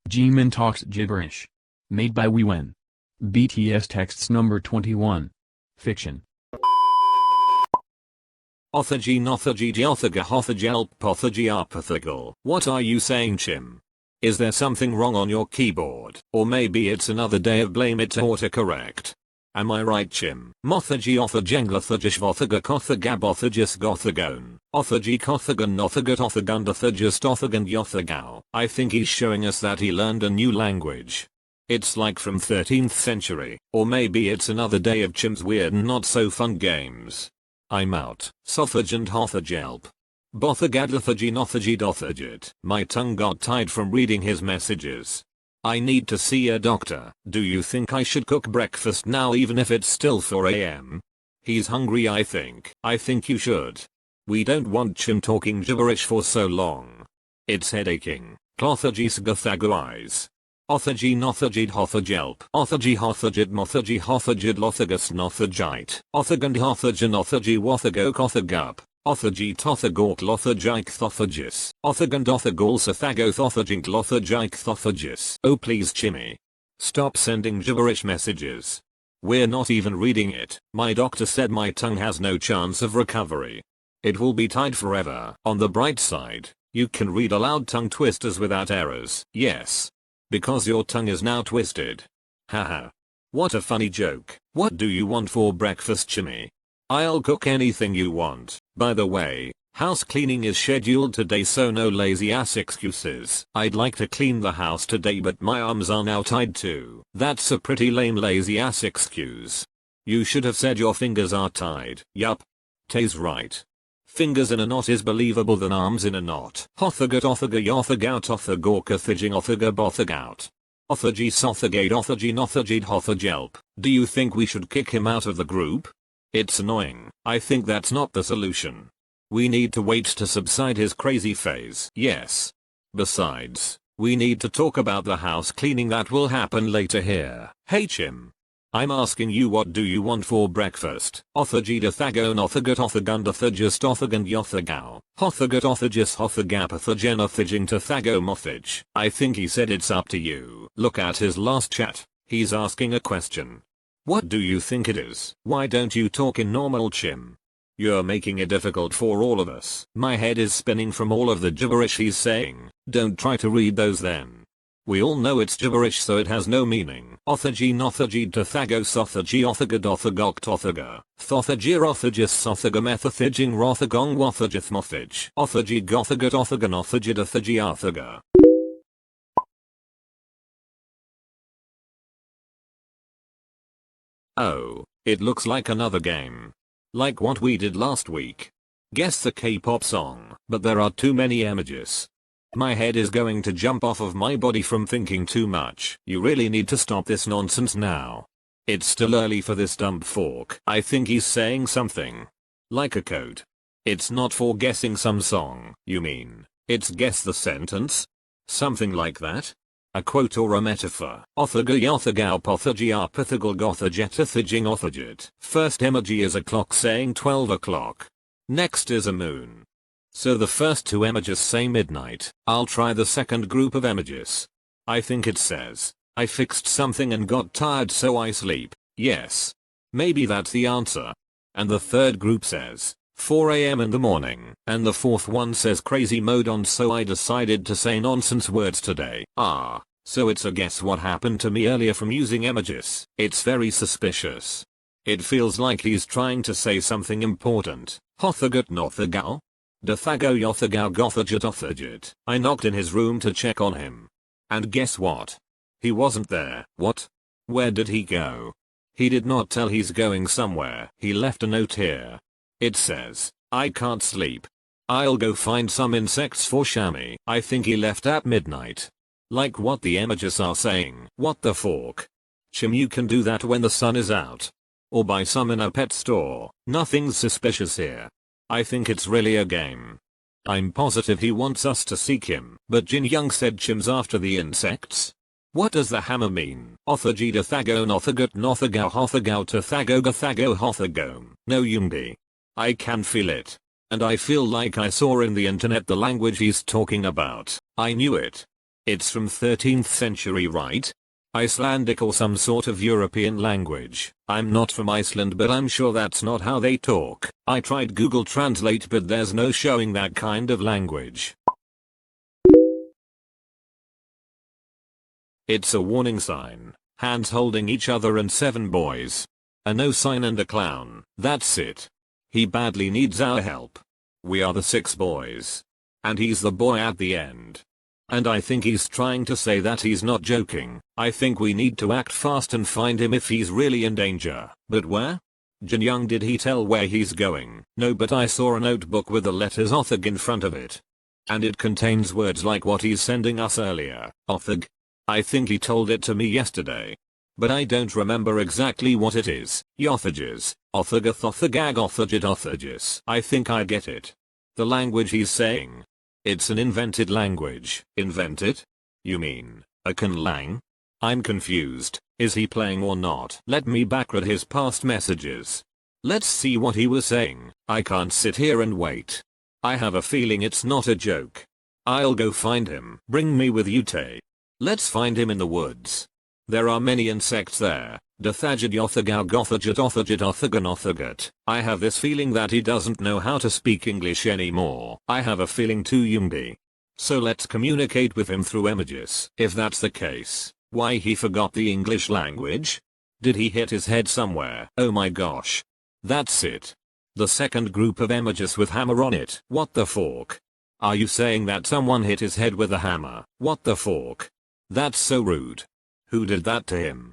Jimin talks gibberish. Made by We Wen. BTS texts number 21. Fiction. Othagy nothagy diothaga hothagy elpothagy arpathagal. What are you saying, Chim? Is there something wrong on your keyboard? Or maybe it's another day of blame it to autocorrect. Am I right, Chim? Mothagy othajenglathagish vothaga kothagabothagus gothagon. Othagy kothagan nothagat othagundathagus othagan yothagao. I think he's showing us that he learned a new language. It's like from 13th century. Or maybe it's another day of Chim's weird and not so fun games. I'm out. Sothage and hothagelp. Bothagadlathagy nothagy dothagit. My tongue got tied from reading his messages. I need to see a doctor. Do you think I should cook breakfast now even if it's still 4 AM? He's hungry, I think. I think you should. We don't want Chim talking gibberish for so long. It's headaching. Clothagy sgathaguise. Othagy nothagid hothagelp. Othagy hothagid mothagid hothagid lothagus nothagite. Othagand hothagan othagy wathago kothagup. Othagy tothagort lothagike thothagis. Othagand othagol sathago thothagink lothagike thothagis. Oh please Chimmy. Stop sending gibberish messages. We're not even reading it. My doctor said my tongue has no chance of recovery. It will be tied forever. On the bright side, you can read aloud tongue twisters without errors. Yes. Because your tongue is now twisted. Haha. What a funny joke. What do you want for breakfast, Chimmy? I'll cook anything you want. By the way, house cleaning is scheduled today, so no lazy ass excuses. I'd like to clean the house today but my arms are now tied too. That's a pretty lame lazy ass excuse. You should have said your fingers are tied. Yup. Tay's right. Fingers in a knot is believable than arms in a knot. Hothagat othaga yothagout othagorkathaging othagabothagaut. Othagy sothagade othagy nothagid hothagelp. Do you think we should kick him out of the group? It's annoying. I think that's not the solution. We need to wait to subside his crazy phase. Yes. Besides, we need to talk about the house cleaning that will happen later here. Hey Chim. I'm asking you, what do you want for breakfast? Othagy dathagon othagat othagundathagus othagand yothagao. Hothagat othagis hothagapathagen othaging tathago mothage. I think he said it's up to you. Look at his last chat. He's asking a question. What do you think it is? Why don't you talk in normal, Chim? You're making it difficult for all of us. My head is spinning from all of the gibberish he's saying. Don't try to read those then. We all know it's gibberish, so it has no meaning. Othagy nothagy dathagos othagy othagad othagokt othaga. Thothagir othagis othagamethethaging rothagong wothagith mothage. Othagy gothagat othagan othagid othagy othaga. Oh, it looks like another game. Like what we did last week. Guess the K-pop song, but there are too many images. My head is going to jump off of my body from thinking too much. You really need to stop this nonsense now. It's still early for this dumb fork. I think he's saying something. Like a code. It's not for guessing some song, you mean. It's guess the sentence? Something like that? A quote or a metaphor. Othaga yothagao pothagy arpathagal gothagetethaging othagit. First emoji is a clock saying 12 o'clock. Next is a moon. So the first two images say midnight. I'll try the second group of images. I think it says, I fixed something and got tired so I sleep. Yes. Maybe that's the answer. And the third group says, 4 AM in the morning. And the fourth one says crazy mode on, so I decided to say nonsense words today. Ah. So it's a guess what happened to me earlier from using images. It's very suspicious. It feels like he's trying to say something important. Hothagat nothagao? Dathago yothagao gothagit othagit. I knocked in his room to check on him. And guess what? He wasn't there. What? Where did he go? He did not tell he's going somewhere. He left a note here. It says, I can't sleep. I'll go find some insects for Shami. I think he left at midnight. Like what the images are saying. What the fork? Chim, you can do that when the sun is out. Or buy some in a pet store. Nothing's suspicious here. I think it's really a game. I'm positive he wants us to seek him. But Jin Young said Chim's after the insects. What does the hammer mean? Othagy dathago nothagat nothagao hothagao tathago gathago hothagome. No Yungi. I can feel it. And I feel like I saw in the internet the language he's talking about. I knew it. It's from 13th century, right? Icelandic or some sort of European language. I'm not from Iceland, but I'm sure that's not how they talk. I tried Google Translate, but there's no showing that kind of language. It's a warning sign. Hands holding each other and 7 boys. A no sign and a clown. That's it. He badly needs our help. We are the 6 boys. And he's the boy at the end. And I think he's trying to say that he's not joking. I think we need to act fast and find him if he's really in danger. But where? Jin Young, did he tell where he's going? No, but I saw a notebook with the letters Othag in front of it. And it contains words like what he's sending us earlier. Othag. I think he told it to me yesterday. But I don't remember exactly what it is. Yothages. Othagath Othagag Othagit Othagis. I think I get it. The language he's saying. It's an invented language. Invented? You mean, a conlang? I'm confused. Is he playing or not? Let me backread his past messages. Let's see what he was saying. I can't sit here and wait. I have a feeling it's not a joke. I'll go find him. Bring me with you, Tay. Let's find him in the woods. There are many insects there. Dathagid Yothagao Gothagit Othagit Othagan Othagat. I have this feeling that he doesn't know how to speak English anymore. I have a feeling too, Yumbi. So let's communicate with him through images. If that's the case, why he forgot the English language? Did he hit his head somewhere? Oh my gosh. That's it. The second group of images with hammer on it. What the fork? Are you saying that someone hit his head with a hammer? What the fork? That's so rude. Who did that to him?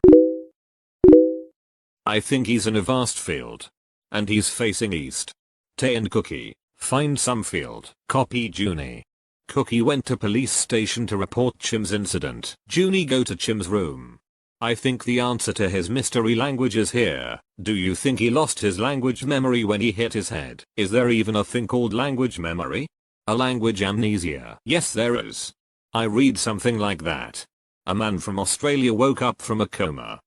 I think he's in a vast field. And he's facing east. Tay and Cookie, find some field. Copy Junie. Cookie went to police station to report Chim's incident. Junie, go to Chim's room. I think the answer to his mystery language is here. Do you think he lost his language memory when he hit his head? Is there even a thing called language memory? A language amnesia? Yes, there is. I read something like that. A man from Australia woke up from a coma.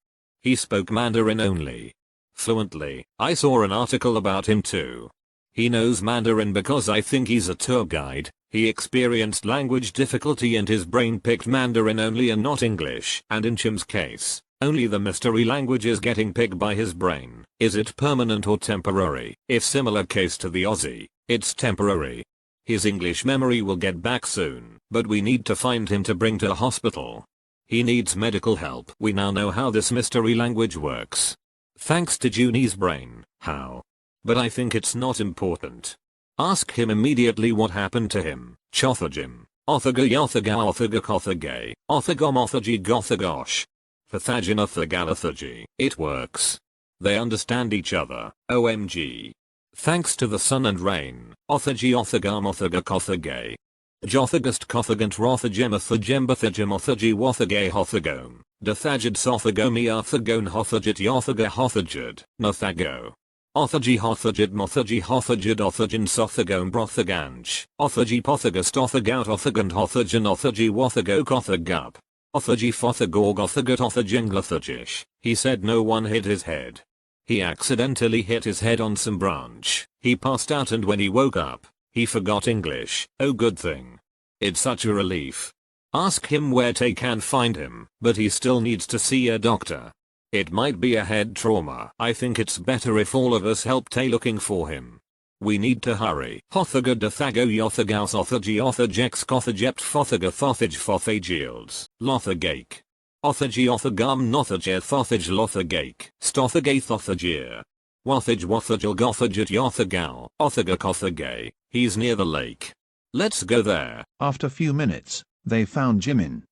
He spoke Mandarin only. Fluently. I saw an article about him too. He knows Mandarin because I think he's a tour guide. He experienced language difficulty and his brain picked Mandarin only and not English. And in Chim's case, only the mystery language is getting picked by his brain. Is it permanent or temporary? If similar case to the Aussie, it's temporary. His English memory will get back soon, but we need to find him to bring to a hospital. He needs medical help. We now know how this mystery language works. Thanks to Junie's brain. How? But I think it's not important. Ask him immediately what happened to him. Chothagim. Othaga Yothaga Othaga Kothagay. Othagom Othagi Gothagosh. Pathagin Othagalathaji. It works. They understand each other. OMG. Thanks to the sun and rain. Othagi Othagam Othaga Kothagay. Jothagast Kothagant Rothagem Othagem Othagi Wothagay Hothagome. Dathagid Sothagomi Arthagon Hothagit Yothaga Hothagid. Nothago. Othagi Hothagid Mothagi Hothagid Othagin Sothagome Brothaganch. Othagi Pothagast Othagout Othagant Othagan Othagi Wothago Kothagub. Othagi Fothagorg Othagat Othajinglathagish. He said no one hit his head. He accidentally hit his head on some branch. He passed out and when he woke up, he forgot English. Oh, good thing. It's such a relief. Ask him where Tay can find him, but he still needs to see a doctor. It might be a head trauma. I think it's better if all of us help Tay looking for him. We need to hurry. Hothaga Dathago Yothagaus Othagi Othajex Kothajept Fothaga Thothage Fothagiels. Lothagake. Othagi Othagam Nothage Thothage Lothagake. Stothagay Thothagir. Wathage Wathagil Gothagit Yothagao. Othaga Kothagay. He's near the lake. Let's go there. After few minutes, they found Jimin.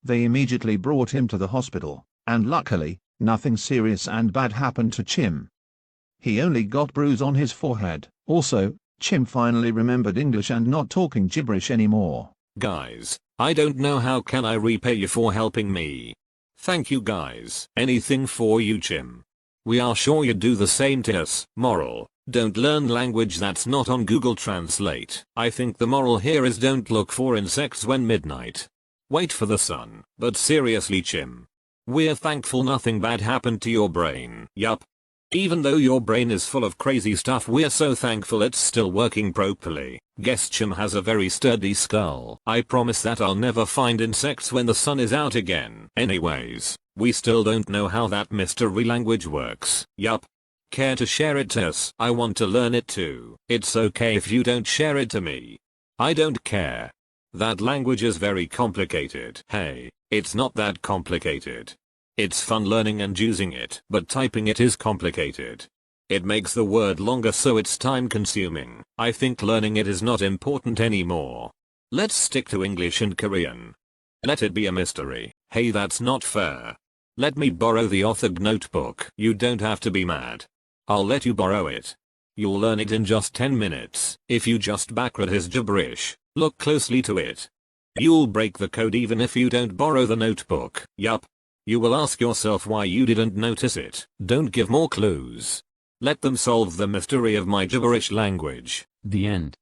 They immediately brought him to the hospital, and luckily, nothing serious and bad happened to Chim. He only got bruise on his forehead. Also, Chim finally remembered English and not talking gibberish anymore. Guys, I don't know how can I repay you for helping me. Thank you guys. Anything for you, Chim. We are sure you'd do the same to us. Moral: don't learn language that's not on Google Translate. I think the moral here is don't look for insects when midnight. Wait for the sun. But seriously, Chim. We're thankful nothing bad happened to your brain. Yup. Even though your brain is full of crazy stuff, we're so thankful it's still working properly. Guess Chim has a very sturdy skull. I promise that I'll never find insects when the sun is out again. Anyways, we still don't know how that mystery language works. Yup. Care to share it to us? I want to learn it too. It's okay if you don't share it to me. I don't care. That language is very complicated. Hey, it's not that complicated. It's fun learning and using it, but typing it is complicated. It makes the word longer, so it's time consuming. I think learning it is not important anymore. Let's stick to English and Korean. Let it be a mystery. Hey, that's not fair. Let me borrow the authored notebook. You don't have to be mad. I'll let you borrow it. You'll learn it in just 10 minutes. If you just backread his gibberish, look closely to it. You'll break the code even if you don't borrow the notebook. Yup. You will ask yourself why you didn't notice it. Don't give more clues. Let them solve the mystery of my gibberish language. The end.